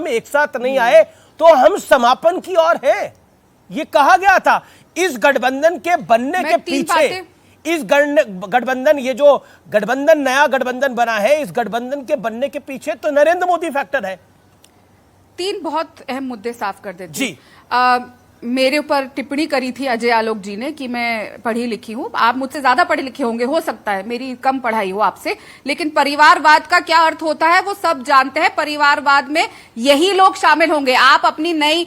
हम एक साथ नहीं आए तो हम समापन की ओर है। ये कहा गया था। इस गठबंधन के बनने के पीछे, इस गठबंधन, ये जो गठबंधन नया गठबंधन बना है, इस गठबंधन के बनने के पीछे तो नरेंद्र मोदी फैक्टर है। 3 बहुत अहम मुद्दे साफ कर देते जी। मेरे ऊपर टिप्पणी करी थी अजय आलोक जी ने कि मैं पढ़ी लिखी हूं। आप मुझसे ज्यादा पढ़े लिखे होंगे, हो सकता है मेरी कम पढ़ाई हो आपसे, लेकिन परिवारवाद का क्या अर्थ होता है वो सब जानते हैं। परिवारवाद में यही लोग शामिल होंगे। आप अपनी नई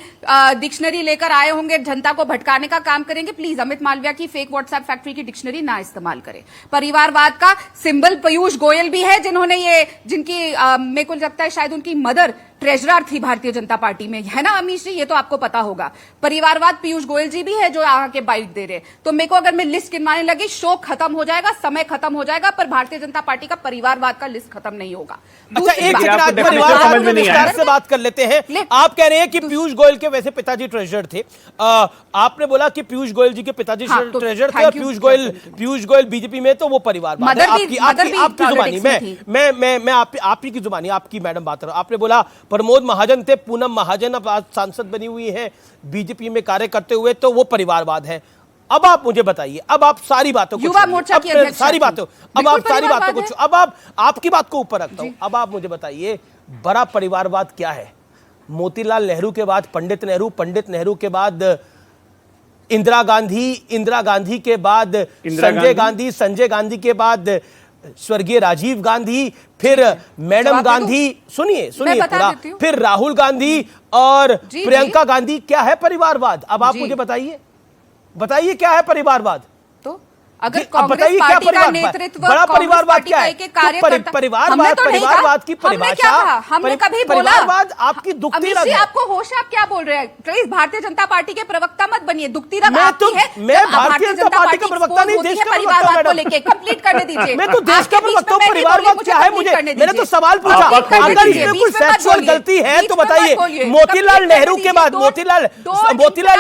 डिक्शनरी लेकर आए होंगे, जनता को भटकाने का काम करेंगे। प्लीज अमित मालविया की फेक व्हाट्सएप फैक्ट्री की डिक्शनरी ना इस्तेमाल करें। परिवारवाद का सिंबल पीयूष गोयल भी है, जिन्होंने ये, जिनकी मेरे को लगता है शायद उनकी मदर ट्रेजरर थी भारतीय जनता पार्टी में, है ना अमीश जी? ये तो आपको पता होगा। परिवारवाद पीयूष गोयल जी भी है जो आके बाइट दे रहे। तो मेरे को अगर मैं लिस्ट गिनवाने लगी, शो खत्म हो जाएगा, समय खत्म हो जाएगा, पर भारतीय जनता पार्टी का परिवारवाद का लिस्ट खत्म नहीं होगा। अच्छा, एक परिवारवाद में विस्तार से बात कर लेते हैं। आप कह रहे हैं कि पीयूष गोयल के वैसे पिताजी ट्रेजरर थे। आपने बोला कि पीयूष गोयल जी के पिताजी ट्रेजरर थे और पीयूष गोयल बीजेपी में, तो वो परिवारवाद है। आपकी जुबानी, मैं आप ही की जुबानी, आपकी मैडम बात कर रहा हूं। आपने बोला प्रमोद महाजन थे, पूनम महाजन अब आज सांसद बनी हुई है बीजेपी में कार्य करते हुए, तो वो परिवारवाद है। अब आप मुझे बताइए, अब आप सारी बातों को, युवा मोर्चा की अध्यक्ष सारी बातों, अब आप सारी बातों को, अब आप आपकी बात को ऊपर रखता हूं। अब आप मुझे बताइए बड़ा परिवारवाद क्या है? मोतीलाल नेहरू के बाद पंडित नेहरू, पंडित नेहरू के बाद इंदिरा गांधी, इंदिरा गांधी के बाद संजय गांधी, संजय गांधी के बाद स्वर्गीय राजीव गांधी, फिर मैडम गांधी, सुनिए पूरा, फिर राहुल गांधी और प्रियंका गांधी। क्या है परिवारवाद? अब आप मुझे बताइए क्या है परिवारवाद? तो अगर कांग्रेस पार्टी का नेतृत्व, बड़ा परिवारवाद क्या है? परिवारवाद की परिभाषा, हमने कभी बोला परिवारवाद आपकी दुखती रग है। आपको होश, आप क्या बोल रहे हैं? प्लीज भारतीय जनता पार्टी के प्रवक्ता मत बनिए। दुखती रग आपकी है। मैं भारतीय जनता पार्टी का प्रवक्ता नहीं, देश का परिवारवाद को लेके कंप्लीट करने दीजिए। मैं तो देश का प्रवक्ता हूं। परिवारवाद क्या है? मैंने तो सवाल पूछा। अगर इसमें कोई फैक्चुअल गलती है तो बताइए। मोतीलाल नेहरू के बाद मोतीलाल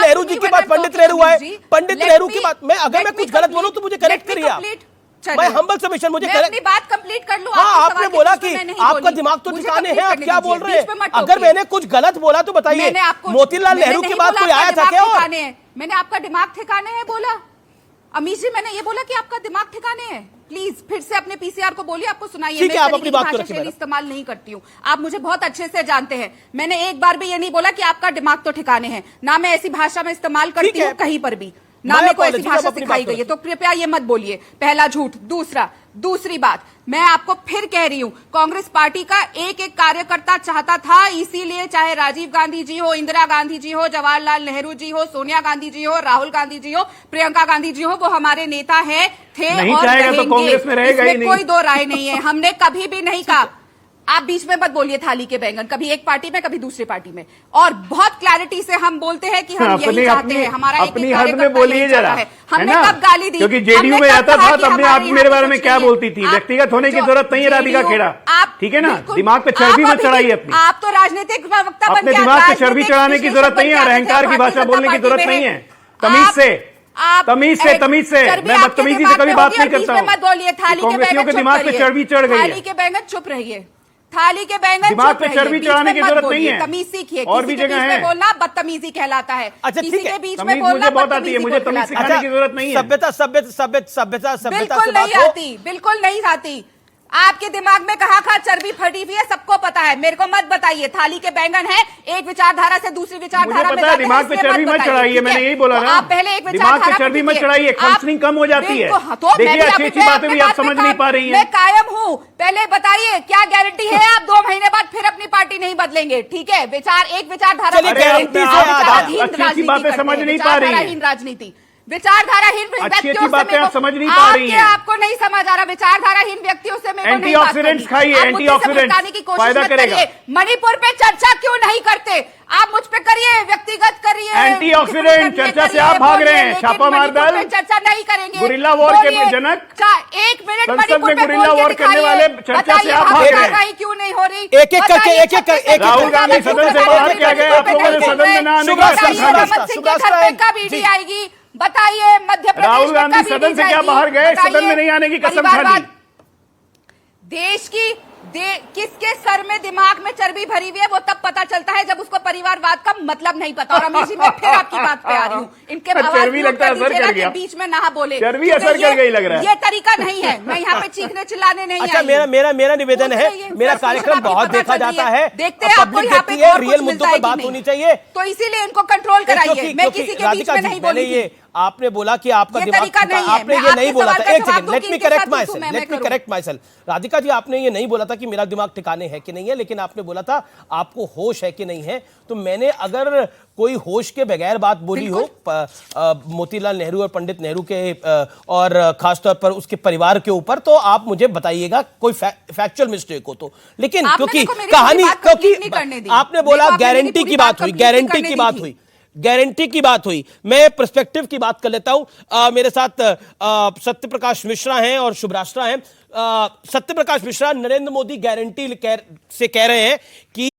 नेहरू जी के बाद पंडित नेहरू आए, पंडित नेहरू के बाद, मैं अगर मैं कुछ गलत बोलूं तो मुझे करेक्ट करिए आप। मैं हम्बल सबमिशन, मुझे अपनी बात कंप्लीट कर लूं। हाँ, आपने बोला कि आपका दिमाग तो ठिकाने है, आप क्या बोल रहे हैं? अगर मैंने कुछ गलत बोला तो बताइए। मोतीलाल नेहरू के बाद कोई आया था क्या? और मैंने आपका दिमाग ठिकाने है बोला? अमीश जी, मैंने ये बोला कि आपका दिमाग ठिकाने है? प्लीज फिर से अपने पीसीआर को बोलिए, आपको सुनाइए। मैं अपनी भाषा शैली इस्तेमाल नहीं करती हूँ, आप मुझे बहुत अच्छे से जानते हैं। मैंने एक बार भी ये नहीं बोला कि आपका दिमाग तो ठिकाने है। ना मैं ऐसी भाषा में इस्तेमाल करती हूँ कहीं पर भी, ना मेरे को ऐसी भाषा सिखाई गई है, तो कृपया ये मत बोलिए। पहला झूठ। दूसरी बात, मैं आपको फिर कह रही हूं, कांग्रेस पार्टी का एक एक कार्यकर्ता चाहता था, इसीलिए चाहे राजीव गांधी जी हो, इंदिरा गांधी जी हो, जवाहरलाल नेहरू जी हो, सोनिया गांधी जी हो, राहुल गांधी जी हो, प्रियंका गांधी जी हो, वो हमारे नेता है, थे और रहेंगे। तो कांग्रेस में रहेगा ही नहीं। कोई दो राय नहीं है। हमने कभी भी नहीं कहा। आप बीच में मत बोलिए थाली के बैंगन, कभी एक पार्टी में कभी दूसरी पार्टी में। और बहुत क्लैरिटी से हम बोलते हैं कि हम यही चाहते हैं, हमारा अपनी हद में बोलिए जरा। हमने कब गाली दी? क्योंकि जेडीयू में आता था तब आप मेरे बारे में क्या बोलती थी? व्यक्तिगत होने की जरूरत नहीं है राधिका खेड़ा, ठीक है ना? दिमाग पे चर्बी मत चढ़ाइए अपनी। आप तो राजनीतिक प्रवक्ता अपने दिमाग पे चर्बी चढ़ाने की जरूरत नहीं है, अहंकार की भाषा बोलने की जरूरत नहीं है। तमीज से मैं बदतमीजी से कभी बात नहीं करता हूँ। मत बोलिए। कांग्रेसियों के दिमाग पे चर्बी चढ़ गई है। थाली के बैंगन चुप रहिए। थाली के बैंगन दिमाग पे चर्बी चढ़ाने की जरूरत नहीं है। तमीज सीखिए। और भी जगह है बोलना बदतमीजी कहलाता है। अच्छा, किसी के बीच में तमीज बोलना मुझे बहुत आती है, मुझे तमीज सिखाने की जरूरत नहीं है। सभ्यता बिल्कुल नहीं आती, बिल्कुल नहीं आती। आपके दिमाग में कहाँ कहाँ चर्बी फटी हुई है सबको पता है, मेरे को मत बताइए। थाली के बैंगन है, एक विचारधारा से दूसरी विचारधारा में जाते हैं, दिमाग पे चर्बी मत चढ़ाइए, मैंने यही बोला ना। आप पहले एक दिमाग पे चर्बी मत चढ़ाइए, फंक्शनिंग कम हो जाती है। देखिए अच्छी बातें भी आप समझ नहीं पा रही हैं। मैं कायम हूँ। पहले बताइए क्या गारंटी है आप 2 महीने बाद फिर अपनी पार्टी नहीं बदलेंगे? ठीक है, एक विचारधारा अच्छी बातें समझ नहीं पा रही है। राजनीति विचारधाराहीन अच्छी बातें आप समझ नहीं पा रही हैं। आपको नहीं समझ आ रहा। विचारधाराहीन व्यक्तियों से मेरे को नहीं बात करनी। एंटीऑक्सीडेंट्स खाइए, एंटीऑक्सीडेंट्स की कोशिश करिए। मणिपुर पे चर्चा क्यों नहीं करते? आप मुझ पे करिए, व्यक्तिगत करिए। एंटीऑक्सीडेंट चर्चा से आप भाग रहे हैं। छापा मार दल चर्चा नहीं करेंगे। गुरिल्ला वॉर के जनक 1 मिनट संसद में गुरिल्ला वॉर करने वाले चर्चा से आप भाग रहे हैं। क्यों नहीं हो रही? एक करके राहुल गांधी सदन से बाहर किया गया, आप लोगों ने सदन में ना आने का वीडियो आएगी। बताइए मध्य प्रदेश राहुल गांधी सदन से क्या बाहर गए? सदन में नहीं आने की कसम खा ली। देश की किसके सर में दिमाग में चर्बी भरी हुई है वो तब पता चलता है जब उसको परिवारवाद का मतलब नहीं पता। और अमीर जी मैं फिर आपकी बात पे आ रही हूँ, इनके चर्बी लगता है असर कर गया, बीच में ना बोले, चर्बी असर कर गई लग रहा है। ये तरीका नहीं है, मैं यहाँ पे चीखने चिल्लाने नहीं अच्छा, आई मेरा निवेदन है, मेरा कार्यक्रम बहुत देखा जाता है, देखते हैं आपको यहाँ पे रियल मुद्दों पर बात होनी चाहिए, तो इसीलिए इनको कंट्रोल कराइए। मैं किसी के बीच में नहीं बोली थी। आपने बोला कि आपका ये दिमाग, तरीका नहीं है। आपने मैं ये नहीं आपके बोला सवाल था, का एक जवाब सेकंड, दूं लेट कि मी इनके करेक्ट साथ माई घुसूं सेल्फ, मैं लेट मी करूं। Correct myself. Radhika ji, आपने ये नहीं बोला था कि मेरा दिमाग ठिकाने है कि नहीं है, लेकिन आपने बोला था आपको होश है कि नहीं है। तो मैंने अगर कोई होश के बगैर बात बोली हो मोतीलाल नेहरू और पंडित नेहरू के और खासतौर पर उसके परिवार के ऊपर, तो आप मुझे बताइएगा कोई फैक्चुअल मिस्टेक हो तो। लेकिन क्योंकि कहानी, क्योंकि आपने बोला गारंटी की बात हुई, गारंटी की बात हुई, गारंटी की बात हुई, मैं पर्सपेक्टिव की बात कर लेता हूं। मेरे साथ सत्यप्रकाश मिश्रा हैं और शुभराष्ट्रा हैं। सत्यप्रकाश मिश्रा, नरेंद्र मोदी गारंटी से कह रहे हैं कि